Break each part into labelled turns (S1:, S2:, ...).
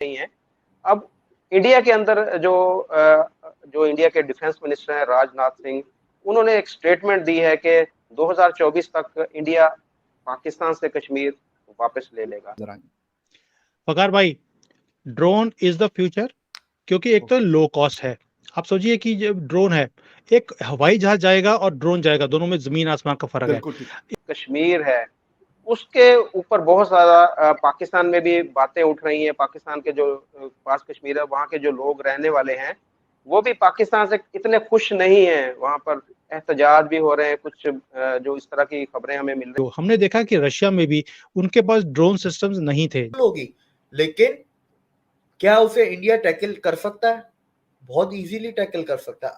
S1: नहीं है। अब इंडिया के अंदर जो इंडिया के डिफेंस मिनिस्टर हैं राजनाथ सिंह, उन्होंने एक स्टेटमेंट दी है कि 2024 तक इंडिया पाकिस्तान से कश्मीर वापस ले लेगा।
S2: फकार भाई, ड्रोन इज द फ्यूचर, क्योंकि एक तो लो कॉस्ट है। आप सोचिए कि जब ड्रोन है, एक हवाई जहाज जाएगा और ड्रोन जाएगा, दोनों में जमीन आसमान का फर्क है।
S1: कश्मीर है, उसके ऊपर बहुत ज्यादा पाकिस्तान में भी बातें उठ रही हैं। पाकिस्तान के जो पास कश्मीर है, वहाँ के जो लोग रहने वाले हैं, वो भी पाकिस्तान से इतने खुश नहीं हैं। वहाँ पर एहतजाज भी हो रहे हैं, कुछ जो इस तरह की खबरें हमें मिल रही
S2: तो हमने देखा कि रशिया में भी उनके पास ड्रोन सिस्टम्स नहीं थे।
S3: होगी, लेकिन क्या उसे इंडिया टैकल कर सकता है? बहुत इजीली टैकल कर सकता है।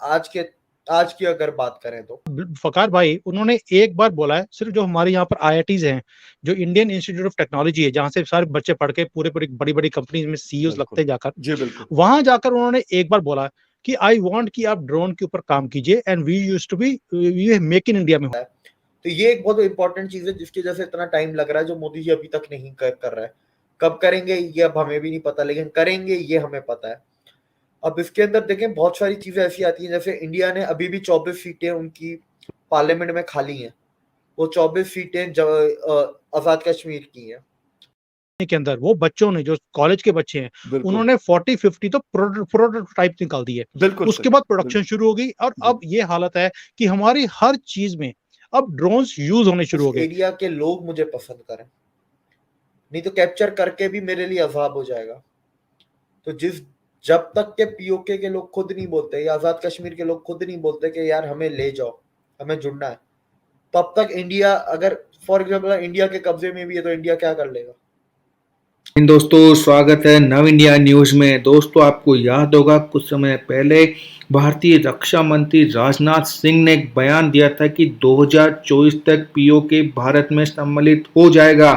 S3: आज की अगर बात करें तो
S2: फकार भाई, उन्होंने एक बार बोला है, सिर्फ जो हमारे यहाँ पर आईआईटीज हैं, जो इंडियन इंस्टीट्यूट ऑफ टेक्नोलॉजी है, जहाँ से सारे बच्चे पढ़ के पूरे पूरी बड़ी बड़ी कंपनीज में सीईओ लगते हैं, जाकर वहां जाकर उन्होंने एक बार बोला कि आई वांट कि आप ड्रोन के ऊपर काम कीजिए and we used to be make in India में हो।
S3: तो ये एक बहुत इंपॉर्टेंट चीज है जिसकी वजह से इतना टाइम लग रहा है, जो मोदी जी अभी तक नहीं कर रहा है। कब करेंगे ये अब हमें भी नहीं पता, लेकिन करेंगे ये हमें पता है। अब इसके अंदर देखें, बहुत सारी चीजें ऐसी आती हैं, जैसे इंडिया ने अभी भी 24 सीटें उनकी पार्लियामेंट में खाली हैं। वो 24 सीटें आजाद कश्मीर की हैं।
S2: के अंदर वो बच्चों ने, जो कॉलेज के बच्चे हैं, उन्होंने 40-50 तो प्रोटोटाइप निकाल दिए। उसके बाद प्रोडक्शन शुरू हो गई और अब ये हालत है कि हमारी हर चीज में अब ड्रोन्स यूज होने शुरू हो गए।
S3: एरिया के लोग मुझे पसंद करें, नहीं तो कैप्चर करके भी मेरे लिए अजाब हो जाएगा। तो जब तक के पीओके के लोग खुद नहीं बोलते, या आजाद कश्मीर के लोग खुद नहीं बोलते कि यार हमें ले जाओ, हमें जुड़ना है, तब तक इंडिया, अगर फॉर एग्जाम्पल इंडिया के कब्जे में भी है, तो इंडिया क्या कर लेगा?
S4: दोस्तों, स्वागत है नव इंडिया न्यूज में। दोस्तों, आपको याद होगा कुछ समय पहले भारतीय रक्षा मंत्री राजनाथ सिंह ने एक बयान दिया था कि 2024 तक पीओके भारत में सम्मिलित हो जाएगा।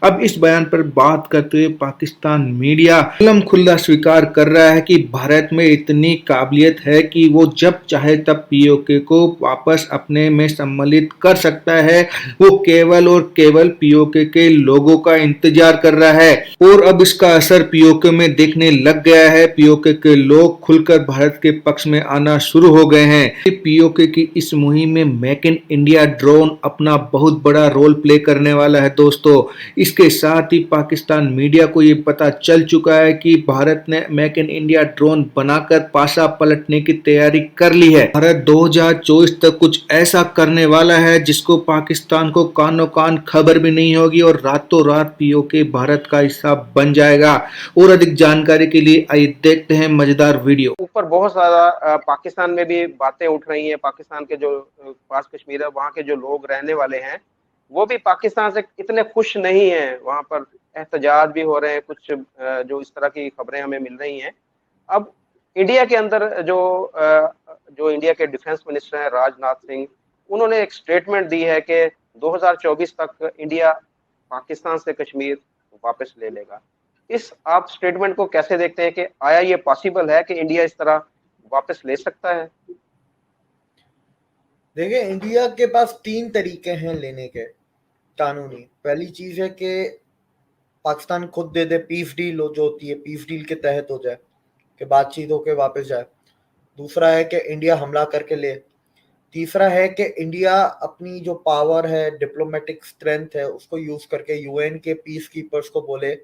S4: अब इस बयान पर बात करते हुए पाकिस्तान मीडिया खुल्लम खुल्ला स्वीकार कर रहा है कि भारत में इतनी काबिलियत है कि वो जब चाहे तब पीओके को वापस अपने में सम्मिलित कर सकता है। वो केवल और केवल पीओके के लोगों का इंतजार कर रहा है और अब इसका असर पीओके में देखने लग गया है। पीओके के लोग खुलकर भारत के पक्ष में आना शुरू हो गए हैं। पीओके की इस मुहिम में मेक इन इंडिया ड्रोन अपना बहुत बड़ा रोल प्ले करने वाला है। दोस्तों, इसके साथ ही पाकिस्तान मीडिया को ये पता चल चुका है कि भारत ने मेक इन इंडिया ड्रोन बनाकर पासा पलटने की तैयारी कर ली है। भारत 2024 तक कुछ ऐसा करने वाला है जिसको पाकिस्तान को कानो कान खबर भी नहीं होगी और रातों रात पीओके भारत का हिस्सा बन जाएगा। और अधिक जानकारी के लिए आइए देखते हैं मजेदार वीडियो।
S1: ऊपर बहुत ज्यादा पाकिस्तान में भी बातें उठ रही हैं। पाकिस्तान के जो पास कश्मीर है, वहाँ के जो लोग रहने वाले हैं, वो भी पाकिस्तान से इतने खुश नहीं हैं। वहाँ पर एहतजाज भी हो रहे हैं, कुछ जो इस तरह की खबरें हमें मिल रही हैं। अब इंडिया के अंदर जो इंडिया के डिफेंस मिनिस्टर हैं राजनाथ सिंह, उन्होंने एक स्टेटमेंट दी है कि 2024 तक इंडिया पाकिस्तान से कश्मीर वापस ले लेगा। इस आप स्टेटमेंट को कैसे देखते हैं कि आया ये पॉसिबल है कि इंडिया इस तरह वापस ले सकता है?
S3: देखिए, इंडिया के पास 3 तरीके हैं लेने के कानूनी। पहली चीज है कि पाकिस्तान खुद दे दे, पीस डील जो होती है, पीस डील के तहत हो जाए, कि बातचीत होके वापस जाए। दूसरा है कि इंडिया हमला करके ले। तीसरा है कि इंडिया अपनी जो पावर है, डिप्लोमेटिक स्ट्रेंथ है, उसको यूज करके यूएन के पीस कीपर्स को बोले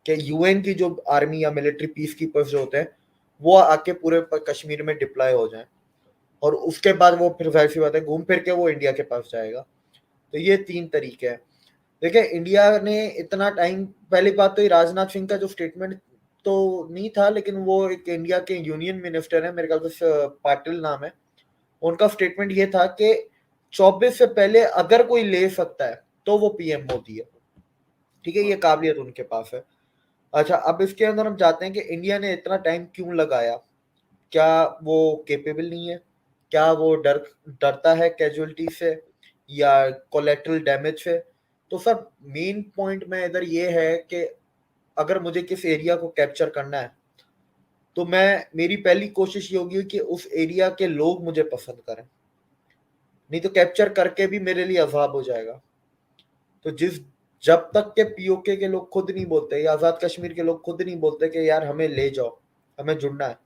S3: कि यूएन की जो आर्मी या मिलिट्री पीस कीपर्स जो होते हैं, वो आके पूरे कश्मीर में डिप्लॉय हो जाए, और उसके बाद वो फिर वैसी बात है, घूम फिर के वो इंडिया के पास जाएगा। तो ये 3 तरीके हैं। देखिए, इंडिया ने इतना टाइम, पहली बात तो ये राजनाथ सिंह का जो स्टेटमेंट तो नहीं था, लेकिन वो एक इंडिया के यूनियन मिनिस्टर है, मेरे ख्याल से पाटिल नाम है, उनका स्टेटमेंट ये था कि 24 से पहले अगर कोई ले सकता है तो वो पीएम मोदी है। ठीक है, ये काबिलियत उनके पास है। अच्छा, अब इसके अंदर हम जाते हैं कि इंडिया ने इतना टाइम क्यों लगाया। क्या वो केपेबल नहीं है? क्या वो डरता है कैजुअलिटी से या कोलेटरल डैमेज से? तो सर, मेन पॉइंट में इधर ये है कि अगर मुझे किस एरिया को कैप्चर करना है, तो मेरी पहली कोशिश ये होगी कि उस एरिया के लोग मुझे पसंद करें, नहीं तो कैप्चर करके भी मेरे लिए अजाब हो जाएगा। तो जब तक के पीओके के लोग खुद नहीं बोलते या आजाद कश्मीर के लोग खुद नहीं बोलते कि यार हमें ले जाओ, हमें जुड़ना है,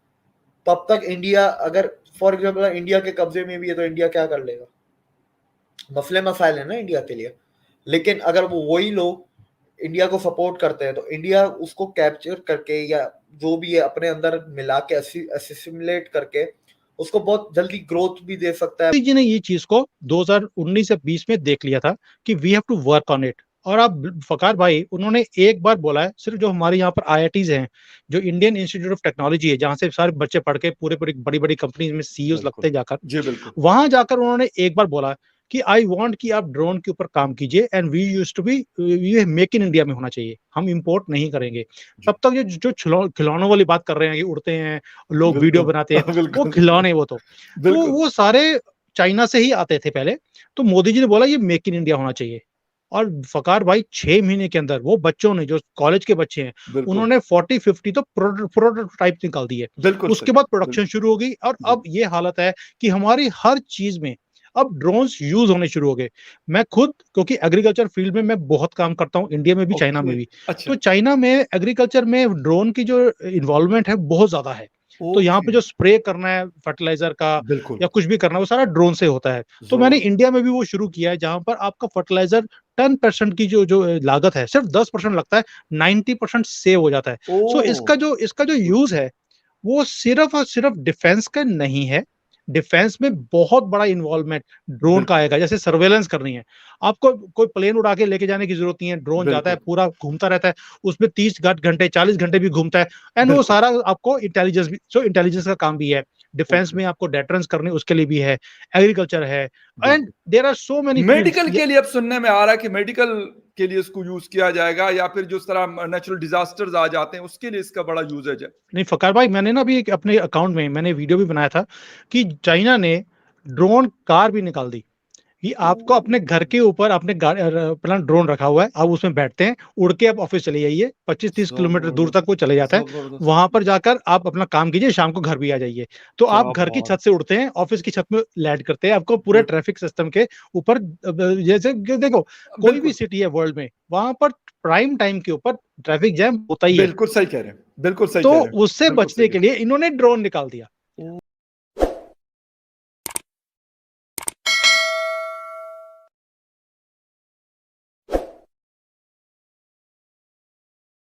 S3: तब तक इंडिया, अगर फॉर एग्जाम्पल इंडिया के कब्जे में भी है तो इंडिया क्या कर लेगा? मसले मसाइल है ना इंडिया के लिए। लेकिन अगर वो वही लोग इंडिया को सपोर्ट करते हैं तो इंडिया उसको कैप्चर करके या जो भी है अपने अंदर मिला के असिमिलेट करके उसको बहुत जल्दी ग्रोथ भी दे सकता है।
S2: मोदी जी ने ये चीज को 2019 से 20 में देख लिया था कि we have to work on it. और आप फकार भाई, उन्होंने एक बार बोला है, सिर्फ जो हमारे यहाँ पर आईआईटीज हैं, जो इंडियन इंस्टीट्यूट ऑफ टेक्नोलॉजी है, जहाँ से सारे बच्चे पढ़ के पूरे पूरी बड़ी बड़ी कंपनीज में सीईओ लगते जाकर,
S5: जी बिल्कुल,
S2: वहां जाकर उन्होंने एक बार बोला कि आई वांट कि आप ड्रोन के ऊपर काम कीजिए and we used to be, ये मेक इन इंडिया में होना चाहिए, हम इंपोर्ट नहीं करेंगे। तब तक जो खिलौनों वाली बात कर रहे हैं कि उड़ते हैं लोग, वीडियो बनाते हैं, वो खिलौने, वो सारे चाइना से ही आते थे पहले। तो मोदी जी ने बोला ये मेक इन इंडिया होना चाहिए। और फकार भाई 6 महीने के अंदर वो बच्चों ने, जो कॉलेज के बच्चे हैं, उन्होंने 40-50 तो प्रोटोटाइप निकाल दिए। उसके बाद प्रोडक्शन शुरू हो गई और अब ये हालत है कि हमारी हर चीज में अब ड्रोन्स यूज होने शुरू हो गए। मैं खुद, क्योंकि एग्रीकल्चर फील्ड में मैं बहुत काम करता हूँ, इंडिया में भी चाइना में भी। तो चाइना में एग्रीकल्चर में ड्रोन की जो इन्वॉल्वमेंट है बहुत ज्यादा है। तो यहाँ पे जो स्प्रे करना है फर्टिलाइजर का या कुछ भी करना है वो सारा ड्रोन से होता है। तो मैंने इंडिया में भी वो शुरू किया है, जहां पर आपका फर्टिलाइजर 10% की जो लागत है, सिर्फ 10% लगता है, 90% सेव हो जाता है। सो इसका जो यूज है वो सिर्फ और सिर्फ डिफेंस का नहीं है। डिफेंस में बहुत बड़ा इन्वॉल्वमेंट ड्रोन का आएगा। जैसे सर्वेलेंस करनी है, आपको कोई प्लेन उड़ा के लेके जाने की जरूरत नहीं है, ड्रोन जाता है, पूरा घूमता रहता है, उसमें 30 घंटे 40 घंटे भी घूमता है, एंड वो सारा आपको इंटेलिजेंस भी, सो इंटेलिजेंस का काम भी है। डिफेंस में आपको डेटरेंस करने उसके लिए भी है, एग्रीकल्चर है, and there are so many.
S5: Medical के लिए अब सुनने में आ रहा है कि मेडिकल के लिए इसको यूज किया जाएगा, या फिर जिस तरह नेचुरल डिजास्टर्स आ जाते हैं उसके लिए इसका बड़ा यूजेज है।
S2: नहीं फकार भाई, मैंने ना भी अपने अकाउंट में मैंने वीडियो भी बनाया था कि चाइना ने ड्रोन कार भी निकाल दी कि आपको अपने घर के ऊपर अपने अपना ड्रोन रखा हुआ है, आप उसमें बैठते हैं, उड़ के आप ऑफिस चले जाइए, 25-30 किलोमीटर दूर तक वो चले जाता है, वहां पर जाकर आप अपना काम कीजिए, शाम को घर भी आ जाइए। तो आप घर की छत से उड़ते हैं, ऑफिस की छत में लैंड करते हैं, आपको पूरे ट्रैफिक सिस्टम के ऊपर, जैसे देखो कोई भी सिटी है वर्ल्ड में, वहां पर प्राइम टाइम के ऊपर ट्रैफिक जैम होता ही है।
S5: बिल्कुल सही कह रहे हैं, बिल्कुल सही
S2: तो
S5: कह रहे हैं।
S2: उससे बचने के लिए इन्होंने ड्रोन निकाल दिया।